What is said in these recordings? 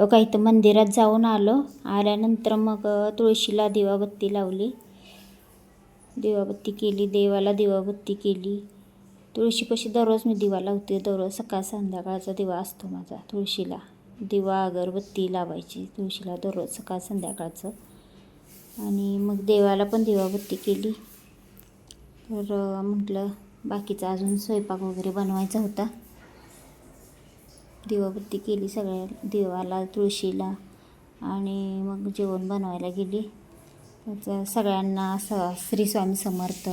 बघा इथं मंदिरात जाऊन आल्यानंतर मग तुळशीला दिवाबत्ती लावली, दिवाबत्ती केली, देवाला दिवाबत्ती केली. तुळशीपाशी दररोज मी दिवा लावते, दररोज सकाळ संध्याकाळचा दिवा असतो माझा तुळशीला. दिवा अगरबत्ती लावायची तुळशीला दररोज सकाळ संध्याकाळचं. आणि मग देवाला पण दिवाबत्ती केली. तर म्हटलं बाकीचा अजून स्वयंपाक वगैरे बनवायचा होता. दिवाबत्ती केली सगळ्या देवाला, तुळशीला, आणि मग जेवण बनवायला गेली. त्याचं सगळ्यांना श्री स्वामी समर्थ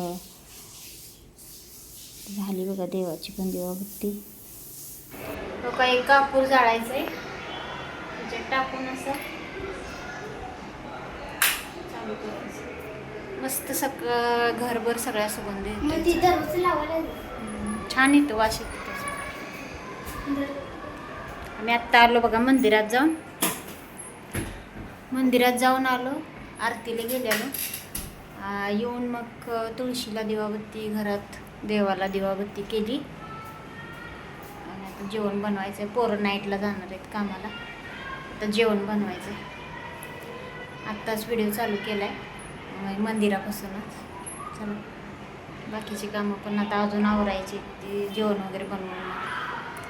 झाली. बघा देवाची पण दिवाबत्ती. तो काही कापूर जाळायचं आहे, त्याच्यात टाकून असं चालू करायचं. मस्त सगळं घरभर सगळ्या सुगंधी छान येतो वास येतो त्याचा. आम्ही आत्ता आलो बघा मंदिरात जाऊन आलो, आरतीला गेलेलो. येऊन मग तुळशीला दिवाबत्ती, घरात देवाला दिवाबत्ती केली. आणि आता जेवण बनवायचं आहे. पोरं नाईटला जाणार आहेत कामाला, आता जेवण बनवायचं आहे. आत्ताच व्हिडिओ चालू केला आहे मंदिरापासूनच. चला बाकीची कामं पण आता अजून आवरायची, ते जेवण वगैरे बनवून.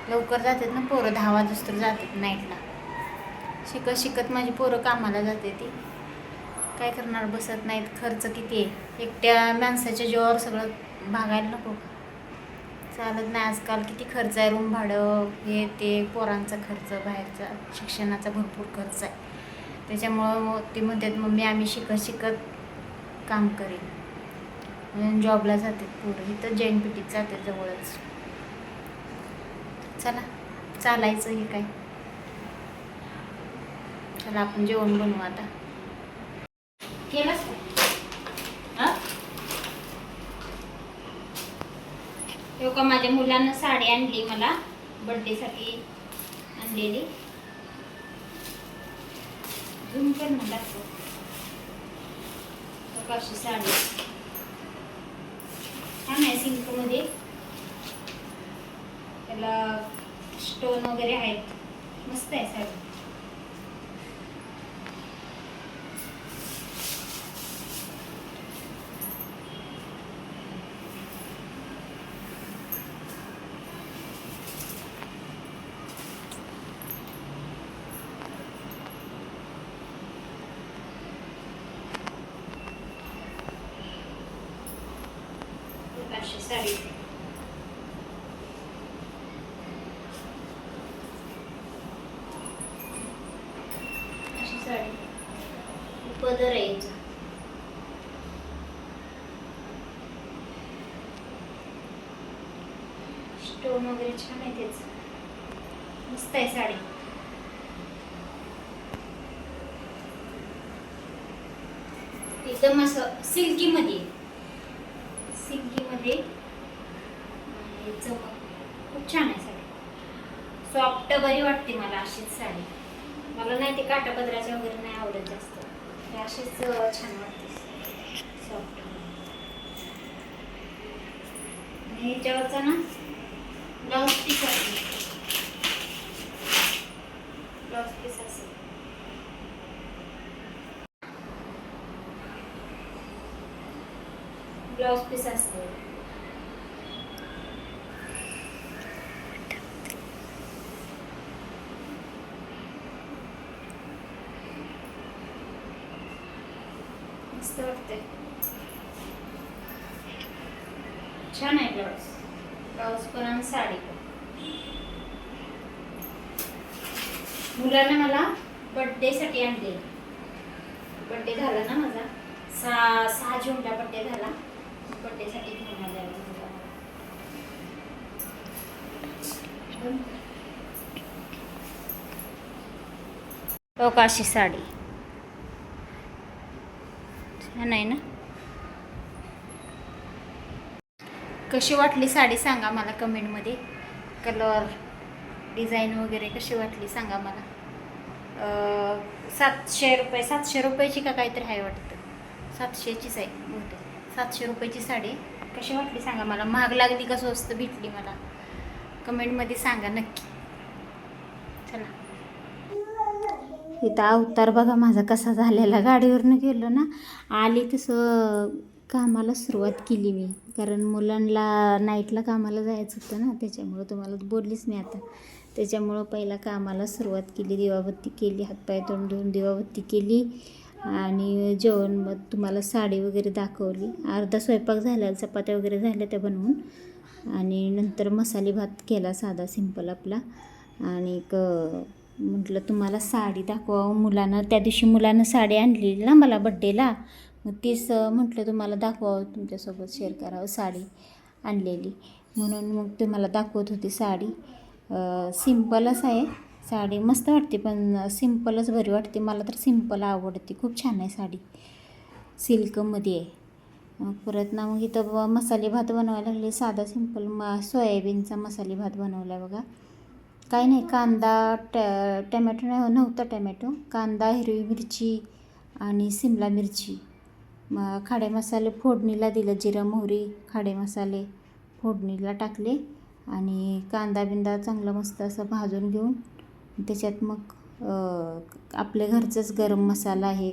लवकर जातात ना पोरं, 10 वाजता तर जातात नाईटला. शिकत माझी पोरं कामाला जाते. ती काय करणार, बसत नाहीत. खर्च किती आहे, एकट्या माणसाच्या जीवावर सगळं भागायला नको का? चालत नाही. आजकाल किती खर्च आहे, रूम भाडं, हे ते, पोरांचा खर्च, बाहेरचा शिक्षणाचा भरपूर खर्च आहे. त्याच्यामुळं ते म्हणतात मम्मी आम्ही शिकत काम करेन, म्हणून जॉबला जातात पोरं. इथं जैन पेठीत जातात जवळच. चला चालायचं हे काय. चला आपण जेवण बनवू आता. केलंच हां हो का. माझ्या मुलांना साडी आणली, मला बर्थडेसाठी आणलेली. झूम कर ना, दाखव. कशी साडी छान आहे, सिल्कमध्ये. त्याला स्टोन वगैरे आहेत, मस्त आहे साडी. अशी साडी पदर आहे याचा. स्टोन वगैरे छान आहे त्याच, मस्त आहे साडी. एकदम असं सिल्कीमध्ये चमक खूप छान आहे साडी. सॉफ्ट बरी वाटते मला अशीच साडी. मला नाही ते काटापदराच्या वगैरे नाही आवडत जास्त, हे अशीच छान वाटते सॉफ्ट. आणि ह्याच्यावरचा ना ब्लाउज पीस असेल, ब्लाउज पीस असेल. मस्त वाटते, छान आहे ब्लाउज पण आणि साडी पण. मुलांना मला बर्थडेसाठी आणले. बर्थडे झाला ना माझा, 6 जूनला बर्थडे झाला. बर्थडेसाठी घेऊन आलेला अशी साडी छान आहे ना. कशी वाटली साडी सांगा मला कमेंटमध्ये. कलर, डिझाईन वगैरे कशी वाटली सांगा मला. 700 रुपयाची का काहीतरी आहे वाटतं. 700चीच आहे बहुतेक. 700 रुपयाची साडी. कशी वाटली सांगा मला. महाग लागली का स्वस्त भेटली मला कमेंटमध्ये सांगा नक्की. चला इथं अवतार बघा माझा कसा झालेला. गाडीवरनं गेलो ना, आली तसं कामाला सुरुवात केली मी, कारण मुलांना नाईटला कामाला जायचं होतं ना, त्याच्यामुळं तुम्हाला बोललीच मी आता. त्याच्यामुळं पहिला कामाला सुरुवात केली, दिवाबत्ती केली, हातपाय तोंड धुवून दिवाबत्ती केली आणि जेवण मग तुम्हाला साडी वगैरे दाखवली. अर्धा स्वयंपाक झाला, चपात्या वगैरे झाल्या त्या बनवून, आणि नंतर मसाले भात केला साधा सिंपल आपला. आणि म्हटलं तुम्हाला साडी दाखवावं. मुलानं त्या दिवशी मुलानं साडी आणलेली ना मला बड्डेला, मग तीच म्हटलं तुम्हाला दाखवावं, तुमच्यासोबत शेअर करावं साडी आणलेली, म्हणून मग तुम्हाला दाखवत होती साडी. सिंपलच आहे साडी, मस्त वाटते, पण सिंपलच बरी वाटते. मला तर सिंपल आवडते, खूप छान आहे साडी, सिल्कमध्ये आहे. परत ना मग इथं मसाले भात बनवायला लागले, साधा सिंपल सोयाबीनचा मसाले भात बनवला बघा. काही नाही, कांदा टमॅटो नव्हता, टमॅटो, कांदा, हिरवी मिरची आणि सिमला मिरची, खडे मसाले फोडणीला दिलं, जिरा मोहरी खडे मसाले फोडणीला टाकले आणि कांदा बिंदा चांगलं मस्त असं भाजून घेऊन त्याच्यात मग आपल्या घरचंच गरम मसाला आहे,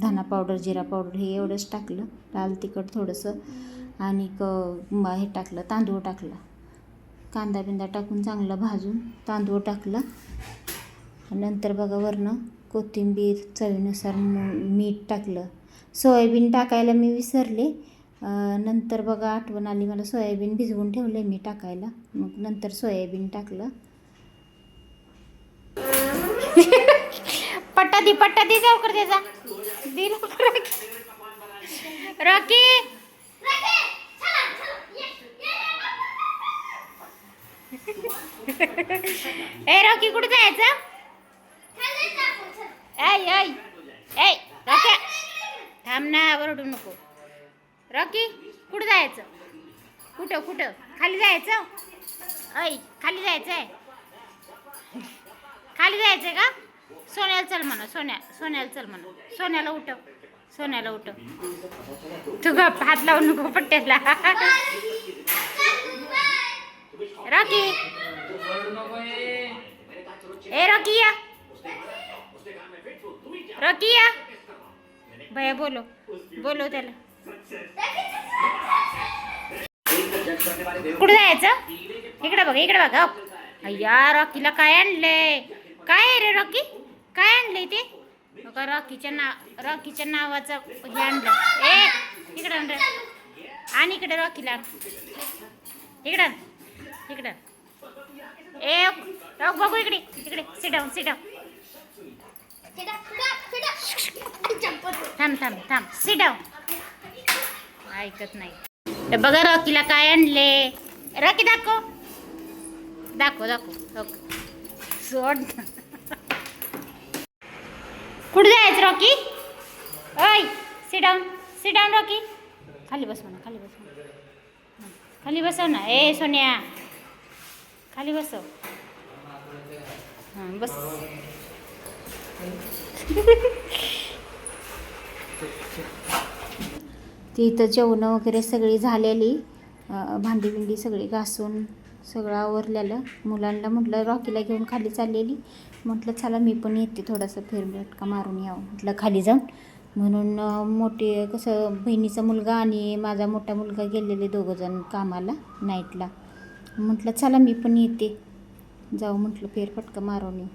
धना पावडर, जिरा पावडर, हे एवढंच टाकलं, लाल तिखट थोडंसं, आणि हे टाकलं, तांदूळ टाकला, कांदा बिंदा टाकून चांगलं भाजून तांदूळ टाकलं. नंतर बघा वरनं कोथिंबीर, चवीनुसार मीठ टाकलं. सोयाबीन टाकायला मी विसरले, नंतर बघा आठवण आली मला, सोयाबीन भिजवून ठेवले मी टाकायला, मग नंतर सोयाबीन टाकलं. पट्टा दी लवकर त्याचा दी रॉकी. ए रॉकी कुठे जायचं? ऐ रॉकी थांब ना, ओरडू नको. रॉकी कुठं जायचं? कुठं खाली जायचं? ऐ खाली जायचंय, खाली जायचंय का? सोन्याला चल म्हणा, सोन्याला चल म्हणा, सोन्याला उठव. तू गप, हात लावू नको पट्ट्याला. रॉकी, ए रॉकी या, रॉकी या, भैया बोलो त्याला. कुठे जायचं? इकडे बघ. अय्या रॉकीला काय आणलंय? काय आहे रे रॉकी? काय आणलंय ते? बघा रॉकीच्या नावाचं हे आणलं. ए इकडं आण रे, आणि इकडे रॉकीला, इकडं. ए बघू इकडे, सिट डाऊन. थांब, सिट डाऊन. ऐकत नाही. बघा रॉकीला काय आणले. रॉकी दाखव. सोड. कुठे जायचं रॉकी? ओय सिट डाऊन रॉकी. खाली बसव ना. ए सोन्या खाली बसव. हां बस. ती इथं जेवणं वगैरे सगळी झालेली, भांडी बिंडी सगळी घासून सगळं आवरलेलं. मुलांना म्हटलं रॉकीला घेऊन खाली चाललेली, म्हटलं चला मी पण येते, थोडासा फेरफटका मारून यावं म्हटलं खाली जाऊन. म्हणून मोठी कसं बहिणीचा मुलगा आणि माझा मोठा मुलगा गेलेले दोघंजण कामाला नाईटला, म्हटलं चला मी पण येते, जाऊ म्हटलं फेरफटका मारून येऊ.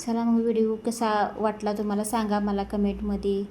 चला मग व्हिडिओ कसा वाटला तुम्हाला सांगा मला कमेंटमध्ये.